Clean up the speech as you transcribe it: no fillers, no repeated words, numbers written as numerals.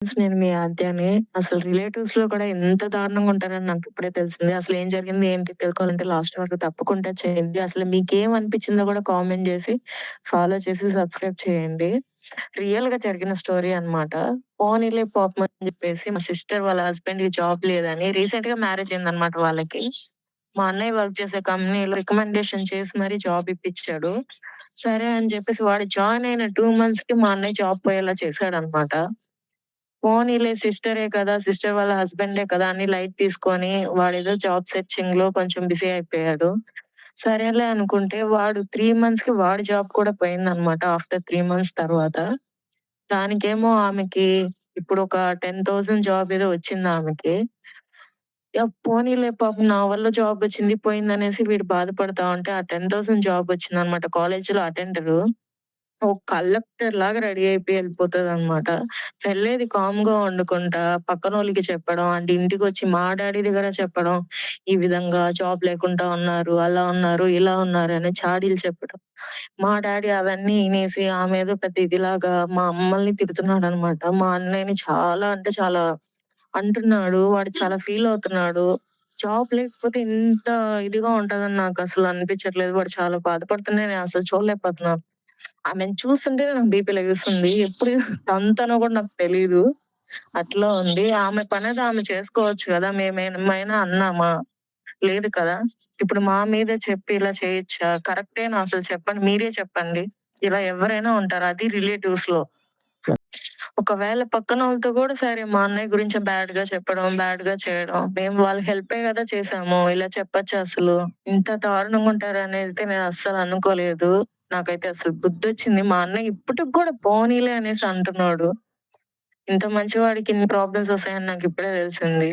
నేను మీ ఆద్యాని. అసలు రిలేటివ్స్‌లో కూడా ఇంత దారుణంగా ఉంటారని నాకిప్పుడే తెలిసింది. అసలేం జరిగింది ఏంటి తెలుసుకోవాలంటే లాస్ట్ వరకు తప్పకుండా చేయండి. అసలు మీకేమనిపించిందో కూడా కామెంట్ జేసి, ఫాలో చేసి సబ్స్క్రైబ్ చేయండి. రియల్‌గా జరిగిన స్టోరీ అన్నమాట. పోనీలే పాపం అని జెప్పేసి మా సిస్టర్ వాళ్ళ హస్బెండ్‌కి జాబ్ లేదని రీసెంట్‌గా మ్యారేజ్ అయిందన్నమాట వాళ్ళకి. మా అన్నయ్య వర్క్ చేసే కంపెనీలో రికమెండేషన్ చేసి మరి జాబ్ ఇప్పిచ్చాడు. సరే అని జెప్పేసి వాడు జాయిన్ అయిన 2 మంత్స్‌కి మా అన్నయ్య జాబ్ పోయేలా చేశాడన్నమాట. పోనీలే సిస్టరే కదా! సిస్టర్ వాళ్ళ హస్బెండే కదా! అని లైట్ తీసుకొని వాడేదో జాబ్ సెర్చింగ్‌లో కొంచెం బిజీ అయిపోయాడు. సరేలే అనుకుంటే వాడు 3 మంత్స్‌కి వాడి జాబ్ కూడా పోయిందన్నమాట. ఆఫ్టర్ 3 మంత్స్ తర్వాత. దానికేమో ఆమెకి ఇప్పుడొక 10,000 జాబ్ ఏదో వచ్చిందామెకి. పోనీలే పాపం నా వల్ల జాబొచ్చింది పోయిందనేసి వీడు బాధపడతా ఉంటే ఆ 10,000 జాబొచ్చిందన్నమాట. కాలేజ్‌లో అటెండరు. ఓహ్! కలెక్టర్‌లాగా రెడీ అయిపోయి ఎళ్ళిపోతదనమాట. వెళ్ళేది కామ్‌గా వండుకుంటా, పక్కనోళ్ళకి చెప్పడం, అంటే ఇంటికొచ్చి మా డ్యాడీ దగ్గర చెప్పడం. ఈ విధంగా జాబ్ లేకుండా ఉన్నారు, అలా ఉన్నారు, ఇలా ఉన్నారు అని చాడీలు చెప్పడం. మా డ్యాడీ అవన్నీ ఇనేసి ఆమేదో పెద్ద ఇదిలాగా మా మమ్మల్ని తిడుతున్నాడనమాట. మా అన్నయ్యని చాలా అంటే చాలా అంటున్నాడు. వాడు చాలా ఫీల్ అవుతున్నాడు. జాబ్ లేకపోతే ఇంత ఇదిగా ఉంటదని నాకసలు అనిపించట్లేదు. వాడు చాలా బాధపడుతుంటే నేనసలు చూడలేకపోతున్నాను. ఆమెను చూస్తుంటేనే నాకు బీపీ లెగుస్తుంది. ఎప్పుడు తంతానో కూడా నాకు తెలీదు. అట్లా ఉంది. ఆమె పనేదో ఆమె చేసుకోవచ్చు గదా! మేమేమైనా అన్నామా? లేదు కదా! ఇప్పుడు మా మీదే చెప్పి ఇలా చేయొచ్చా? కరెక్టేనా అసలు చెప్పండి. మీరే చెప్పండి. ఇలా ఎవరైనా ఉంటారు. అది రిలేటివ్స్‌లో. ఒకవేళ పక్కనోళ్ళతో గూడా సరే మా అన్నయ్య గురించి బ్యాడ్‌గా చెప్పడం, బ్యాడ్‌గా చేయడం. మేము వాళ్ళ హెల్పే గదా చేసాము. ఇలా చెప్పొచ్చా అసలు? ఇంత దారుణంగా ఉంటారనైతే నేను అస్సలు అనుకోలేదు. నాకైతే అసలు బుద్ధొచ్చింది. మా అన్నయ్య ఇప్పటికి గూడా పోనీలే అనేసి అంటున్నాడు. ఇంత మంచివాడికి ఇన్ని ప్రాబ్లమ్స్ వస్తాయని నాకిప్పుడే తెలిసింది.